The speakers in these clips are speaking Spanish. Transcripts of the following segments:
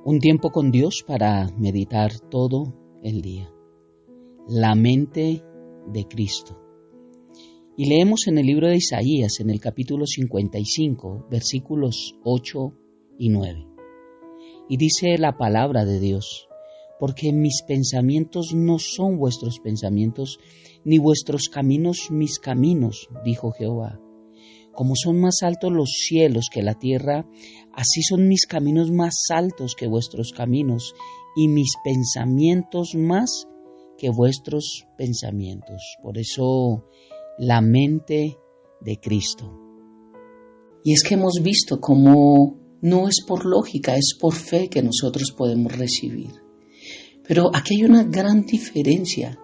Un tiempo con Dios para meditar todo el día. La mente de Cristo. Y leemos en el libro de Isaías, en el capítulo 55, versículos 8 y 9. Y dice la palabra de Dios: porque mis pensamientos no son vuestros pensamientos, ni vuestros caminos mis caminos, dijo Jehová. Como son más altos los cielos que la tierra, así son mis caminos más altos que vuestros caminos, y mis pensamientos más que vuestros pensamientos. Por eso, la mente de Cristo. Y es que hemos visto cómo no es por lógica, es por fe que nosotros podemos recibir. Pero aquí hay una gran diferencia,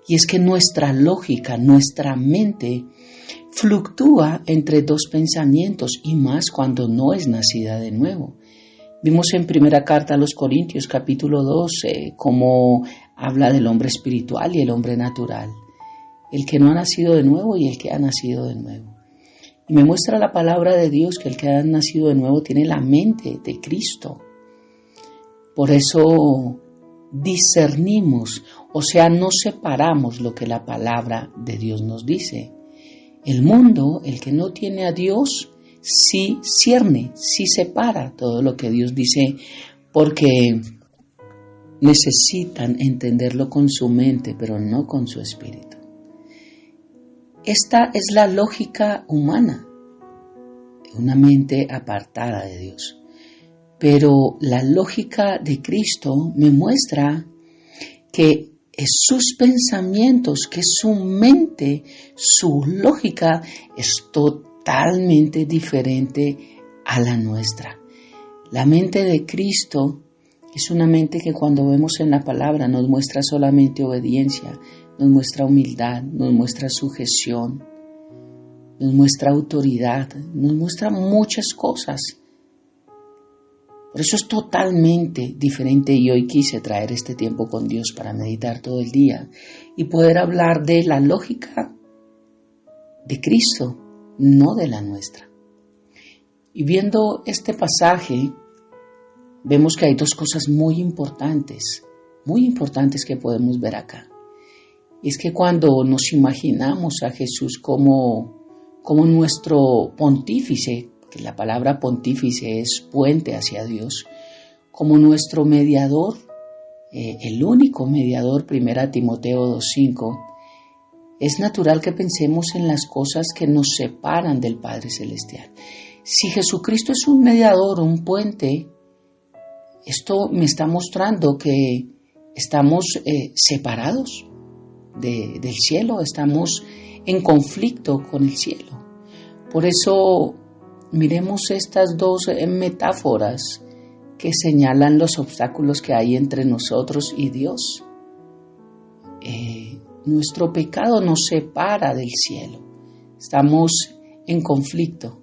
y es que nuestra lógica, nuestra mente, fluctúa entre dos pensamientos, y más cuando no es nacida de nuevo. Vimos en primera carta a los Corintios, capítulo 12, cómo habla del hombre espiritual y el hombre natural, el que no ha nacido de nuevo y el que ha nacido de nuevo. Y me muestra la palabra de Dios que el que ha nacido de nuevo tiene la mente de Cristo. Por eso discernimos, o sea, no separamos lo que la palabra de Dios nos dice. El mundo, el que no tiene a Dios, sí cierne, sí separa todo lo que Dios dice, porque necesitan entenderlo con su mente, pero no con su espíritu. Esta es la lógica humana, una mente apartada de Dios. Pero la lógica de Cristo me muestra que sus pensamientos, que su mente, su lógica es totalmente diferente a la nuestra. La mente de Cristo es una mente que cuando vemos en la palabra nos muestra solamente obediencia, nos muestra humildad, nos muestra sujeción, nos muestra autoridad, nos muestra muchas cosas. Por eso es totalmente diferente, y hoy quise traer este tiempo con Dios para meditar todo el día y poder hablar de la lógica de Cristo, no de la nuestra. Y viendo este pasaje, vemos que hay dos cosas muy importantes que podemos ver acá. Y es que cuando nos imaginamos a Jesús como nuestro pontífice, que la palabra pontífice es puente hacia Dios, como nuestro mediador, el único mediador, 1 Timoteo 2:5, es natural que pensemos en las cosas que nos separan del Padre Celestial. Si Jesucristo es un mediador, un puente, esto me está mostrando que estamos separados del cielo, estamos en conflicto con el cielo. Por eso miremos estas dos metáforas que señalan los obstáculos que hay entre nosotros y Dios. Nuestro pecado nos separa del cielo. Estamos en conflicto.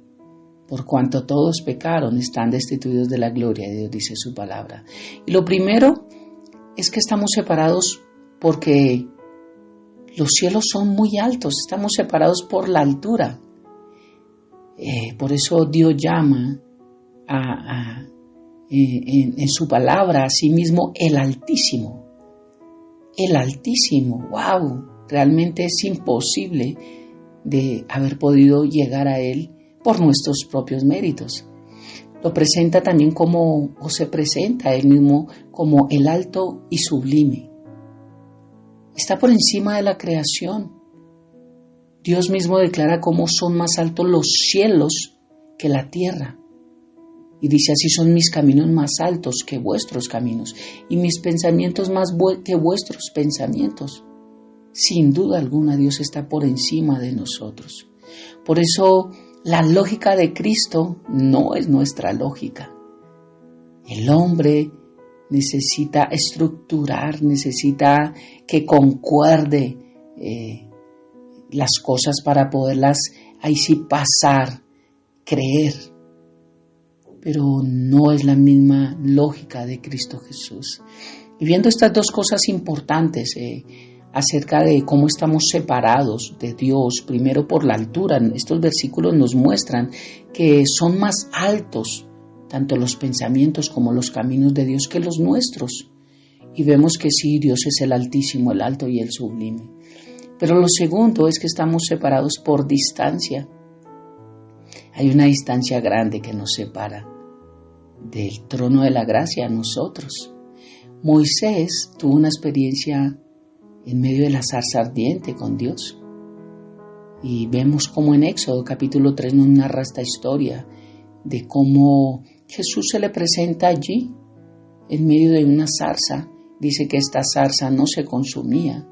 Por cuanto todos pecaron, están destituidos de la gloria de Dios, dice su palabra. Y lo primero es que estamos separados porque los cielos son muy altos. Estamos separados por la altura. Por eso Dios llama en su palabra a sí mismo el Altísimo. El Altísimo, wow, realmente es imposible de haber podido llegar a Él por nuestros propios méritos. Lo presenta también se presenta Él mismo como el alto y sublime. Está por encima de la creación. Dios mismo declara cómo son más altos los cielos que la tierra. Y dice: así son mis caminos más altos que vuestros caminos, y mis pensamientos más que vuestros pensamientos. Sin duda alguna, Dios está por encima de nosotros. Por eso, la lógica de Cristo no es nuestra lógica. El hombre necesita estructurar, necesita que concuerde las cosas para poderlas ahí sí pasar, creer. Pero no es la misma lógica de Cristo Jesús. Y viendo estas dos cosas importantes acerca de cómo estamos separados de Dios, primero por la altura, estos versículos nos muestran que son más altos tanto los pensamientos como los caminos de Dios, que los nuestros. Y vemos que sí, Dios es el Altísimo, el Alto y el Sublime. Pero lo segundo es que estamos separados por distancia. Hay una distancia grande que nos separa del trono de la gracia a nosotros. Moisés tuvo una experiencia en medio de la zarza ardiente con Dios. Y vemos cómo en Éxodo capítulo 3 nos narra esta historia de cómo Jesús se le presenta allí en medio de una zarza. Dice que esta zarza no se consumía.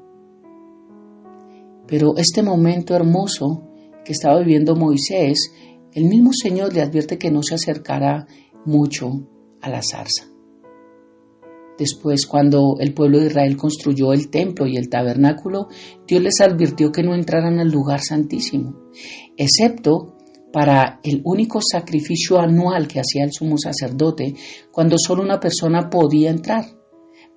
Pero este momento hermoso que estaba viviendo Moisés, el mismo Señor le advierte que no se acercara mucho a la zarza. Después, cuando el pueblo de Israel construyó el templo y el tabernáculo, Dios les advirtió que no entraran al lugar santísimo, excepto para el único sacrificio anual que hacía el sumo sacerdote, cuando solo una persona podía entrar,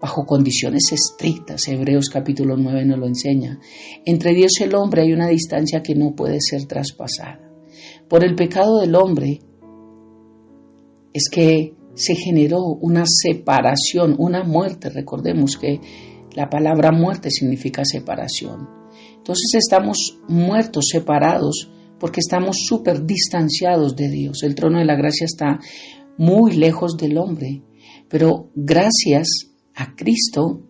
bajo condiciones estrictas. Hebreos capítulo 9 nos lo enseña. Entre Dios y el hombre hay una distancia que no puede ser traspasada. Por el pecado del hombre es que se generó una separación, una muerte. Recordemos que la palabra muerte significa separación. Entonces estamos muertos, separados, porque estamos súper distanciados de Dios. El trono de la gracia está muy lejos del hombre, pero gracias a Cristo,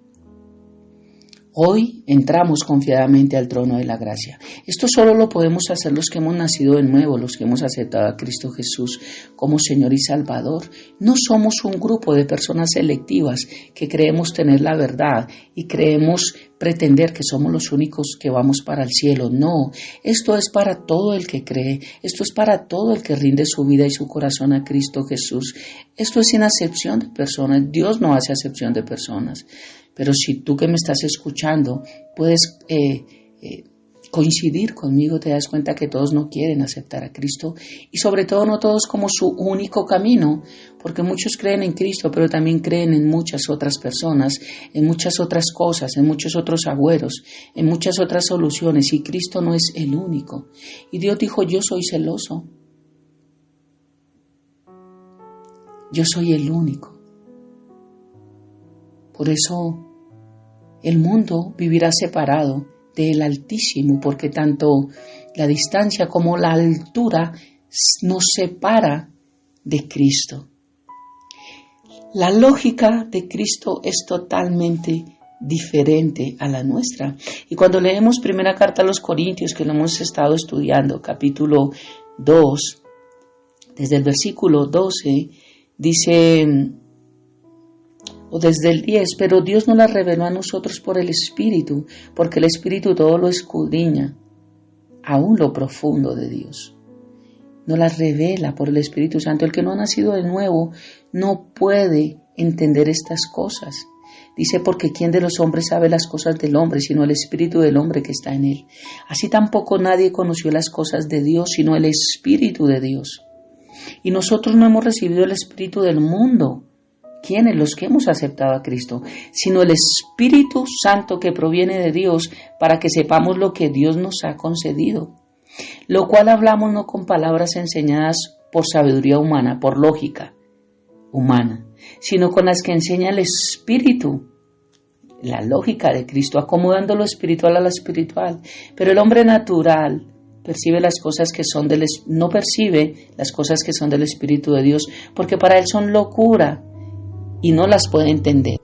hoy entramos confiadamente al trono de la gracia. Esto solo lo podemos hacer los que hemos nacido de nuevo, los que hemos aceptado a Cristo Jesús como Señor y Salvador. No somos un grupo de personas selectivas que creemos tener la verdad y creemos pretender que somos los únicos que vamos para el cielo. No, esto es para todo el que cree, esto es para todo el que rinde su vida y su corazón a Cristo Jesús. Esto es sin acepción de personas. Dios no hace acepción de personas. Pero si tú que me estás escuchando puedes coincidir conmigo, te das cuenta que todos no quieren aceptar a Cristo y sobre todo no todos como su único camino, porque muchos creen en Cristo, pero también creen en muchas otras personas, en muchas otras cosas, en muchos otros agüeros, en muchas otras soluciones, y Cristo no es el único. Y Dios dijo: yo soy celoso, yo soy el único. Por eso el mundo vivirá separado del Altísimo, porque tanto la distancia como la altura nos separa de Cristo. La lógica de Cristo es totalmente diferente a la nuestra. Y cuando leemos primera carta a los Corintios, que lo hemos estado estudiando, capítulo 2, desde el versículo 12, dice, o desde el 10, pero Dios nos la reveló a nosotros por el Espíritu, porque el Espíritu todo lo escudriña, aún lo profundo de Dios. Nos la revela por el Espíritu Santo. El que no ha nacido de nuevo no puede entender estas cosas. Dice, porque ¿quién de los hombres sabe las cosas del hombre, sino el Espíritu del hombre que está en él? Así tampoco nadie conoció las cosas de Dios, sino el Espíritu de Dios. Y nosotros no hemos recibido el Espíritu del mundo, ¿quiénes? Los que hemos aceptado a Cristo, sino el Espíritu Santo que proviene de Dios, para que sepamos lo que Dios nos ha concedido, lo cual hablamos no con palabras enseñadas por sabiduría humana, por lógica humana, sino con las que enseña el Espíritu, la lógica de Cristo, acomodando lo espiritual a lo espiritual. Pero el hombre natural percibe las cosas que son no percibe las cosas que son del Espíritu de Dios, porque para él son locura y no las puede entender,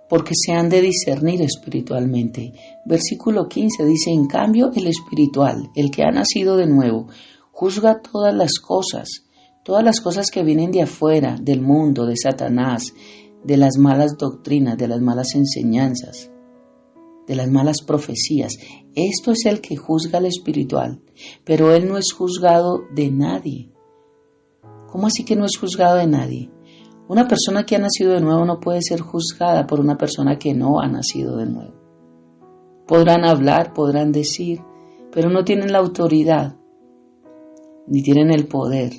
porque se han de discernir espiritualmente. Versículo 15 dice, en cambio el espiritual, el que ha nacido de nuevo, juzga todas las cosas que vienen de afuera, del mundo, de Satanás, de las malas doctrinas, de las malas enseñanzas, de las malas profecías. Esto es el que juzga al espiritual, pero él no es juzgado de nadie. ¿Cómo así que no es juzgado de nadie? Una persona que ha nacido de nuevo no puede ser juzgada por una persona que no ha nacido de nuevo. Podrán hablar, podrán decir, pero no tienen la autoridad, ni tienen el poder,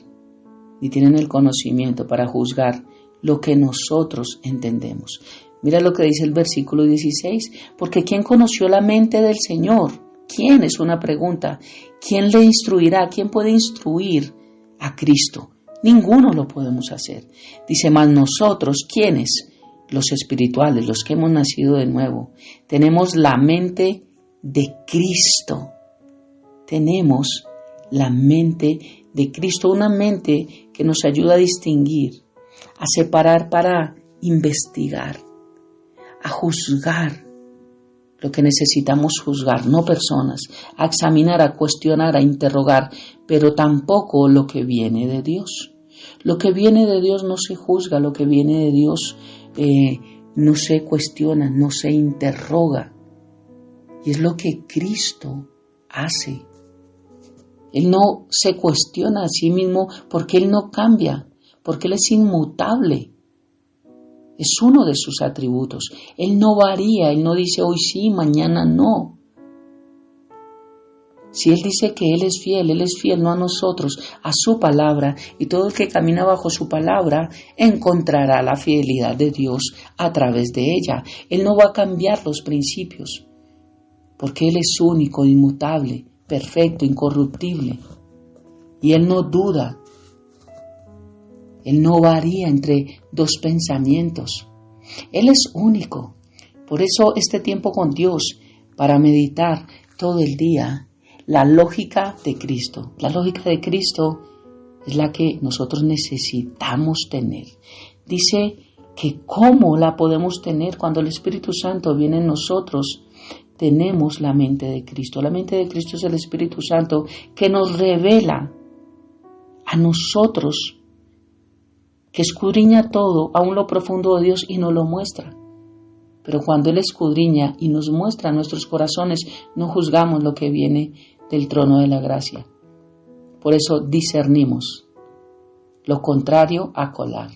ni tienen el conocimiento para juzgar lo que nosotros entendemos. Mira lo que dice el versículo 16, porque ¿quién conoció la mente del Señor? ¿Quién? Es una pregunta. ¿Quién le instruirá? ¿Quién puede instruir a Cristo? Ninguno lo podemos hacer. Dice, más nosotros, ¿quiénes? Los espirituales, los que hemos nacido de nuevo. Tenemos la mente de Cristo. Tenemos la mente de Cristo, una mente que nos ayuda a distinguir, a separar para investigar, a juzgar lo que necesitamos juzgar, no personas, a examinar, a cuestionar, a interrogar, pero tampoco lo que viene de Dios. Lo que viene de Dios no se juzga, lo que viene de Dios no se cuestiona, no se interroga. Y es lo que Cristo hace. Él no se cuestiona a sí mismo porque Él no cambia, porque Él es inmutable. Es uno de sus atributos. Él no varía, Él no dice hoy sí, mañana no. Si Él dice que Él es fiel no a nosotros, a su palabra, y todo el que camina bajo su palabra encontrará la fidelidad de Dios a través de ella. Él no va a cambiar los principios, porque Él es único, inmutable, perfecto, incorruptible. Y Él no duda. Él no varía entre dos pensamientos. Él es único. Por eso este tiempo con Dios, para meditar todo el día, la lógica de Cristo. La lógica de Cristo es la que nosotros necesitamos tener. Dice que cómo la podemos tener cuando el Espíritu Santo viene en nosotros. Tenemos la mente de Cristo. La mente de Cristo es el Espíritu Santo que nos revela a nosotros, que escudriña todo, aún lo profundo de Dios, y nos lo muestra. Pero cuando Él escudriña y nos muestra nuestros corazones, no juzgamos lo que viene del trono de la gracia. Por eso discernimos lo contrario a colar.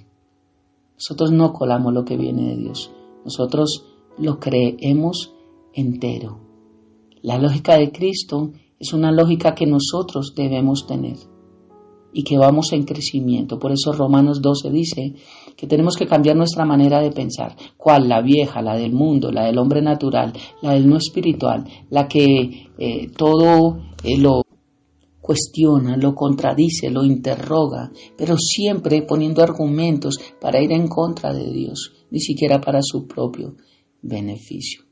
Nosotros no colamos lo que viene de Dios. Nosotros lo creemos entero. La lógica de Cristo es una lógica que nosotros debemos tener y que vamos en crecimiento. Por eso Romanos 12 dice que tenemos que cambiar nuestra manera de pensar. ¿Cuál? La vieja, la del mundo, la del hombre natural, la del no espiritual, la que todo lo cuestiona, lo contradice, lo interroga, pero siempre poniendo argumentos para ir en contra de Dios, ni siquiera para su propio beneficio.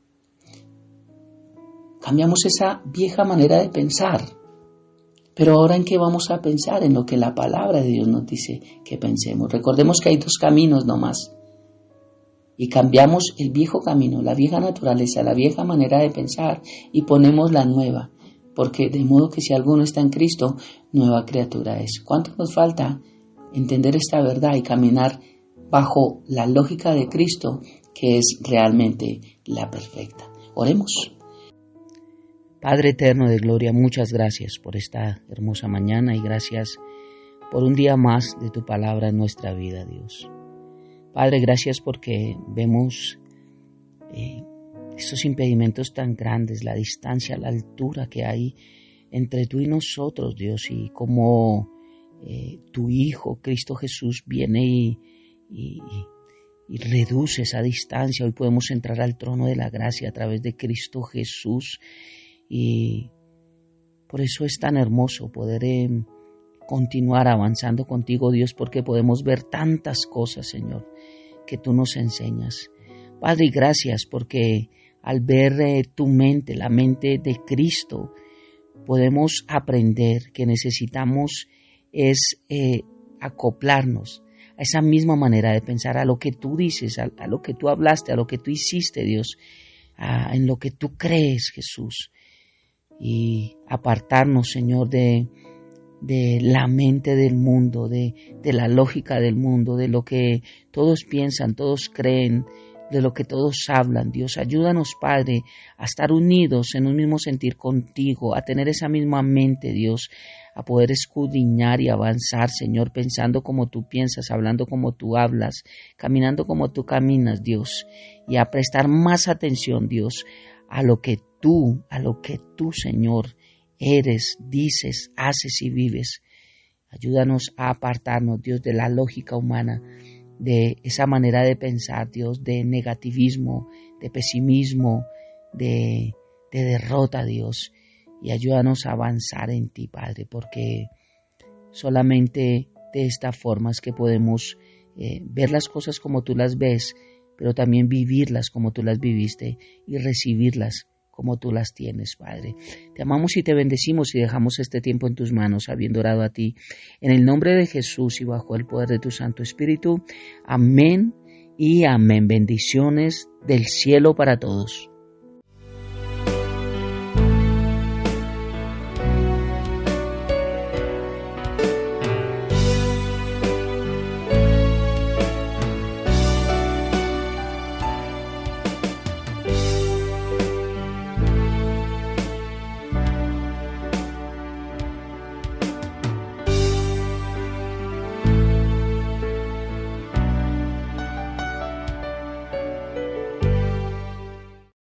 Cambiamos esa vieja manera de pensar. Pero ahora, ¿en qué vamos a pensar? En lo que la palabra de Dios nos dice que pensemos. Recordemos que hay dos caminos nomás. Y cambiamos el viejo camino, la vieja naturaleza, la vieja manera de pensar, y ponemos la nueva. Porque de modo que si alguno está en Cristo, nueva criatura es. ¿Cuánto nos falta entender esta verdad y caminar bajo la lógica de Cristo, que es realmente la perfecta? Oremos. Padre eterno de gloria, muchas gracias por esta hermosa mañana y gracias por un día más de tu palabra en nuestra vida, Dios. Padre, gracias porque vemos estos impedimentos tan grandes, la distancia, la altura que hay entre tú y nosotros, Dios, y cómo tu Hijo, Cristo Jesús, viene y reduce esa distancia. Hoy podemos entrar al trono de la gracia a través de Cristo Jesús. Y por eso es tan hermoso poder continuar avanzando contigo, Dios, porque podemos ver tantas cosas, Señor, que tú nos enseñas. Padre, gracias porque al ver tu mente, la mente de Cristo, podemos aprender que necesitamos es acoplarnos a esa misma manera de pensar, a lo que tú dices, a lo que tú hablaste, a lo que tú hiciste, Dios, en lo que tú crees, Jesús. Y apartarnos, Señor, de la mente del mundo, de la lógica del mundo, de lo que todos piensan, todos creen, de lo que todos hablan. Dios, ayúdanos, Padre, a estar unidos en un mismo sentir contigo, a tener esa misma mente, Dios, a poder escudriñar y avanzar, Señor, pensando como tú piensas, hablando como tú hablas, caminando como tú caminas, Dios, y a prestar más atención, Dios, a lo que tú, Señor, eres, dices, haces y vives. Ayúdanos a apartarnos, Dios, de la lógica humana, de esa manera de pensar, Dios, de negativismo, de pesimismo, de derrota, Dios, y ayúdanos a avanzar en ti, Padre, porque solamente de esta forma es que podemos ver las cosas como tú las ves, pero también vivirlas como tú las viviste y recibirlas como tú las tienes, Padre. Te amamos y te bendecimos y dejamos este tiempo en tus manos, habiendo orado a ti. En el nombre de Jesús y bajo el poder de tu Santo Espíritu. Amén y amén. Bendiciones del cielo para todos.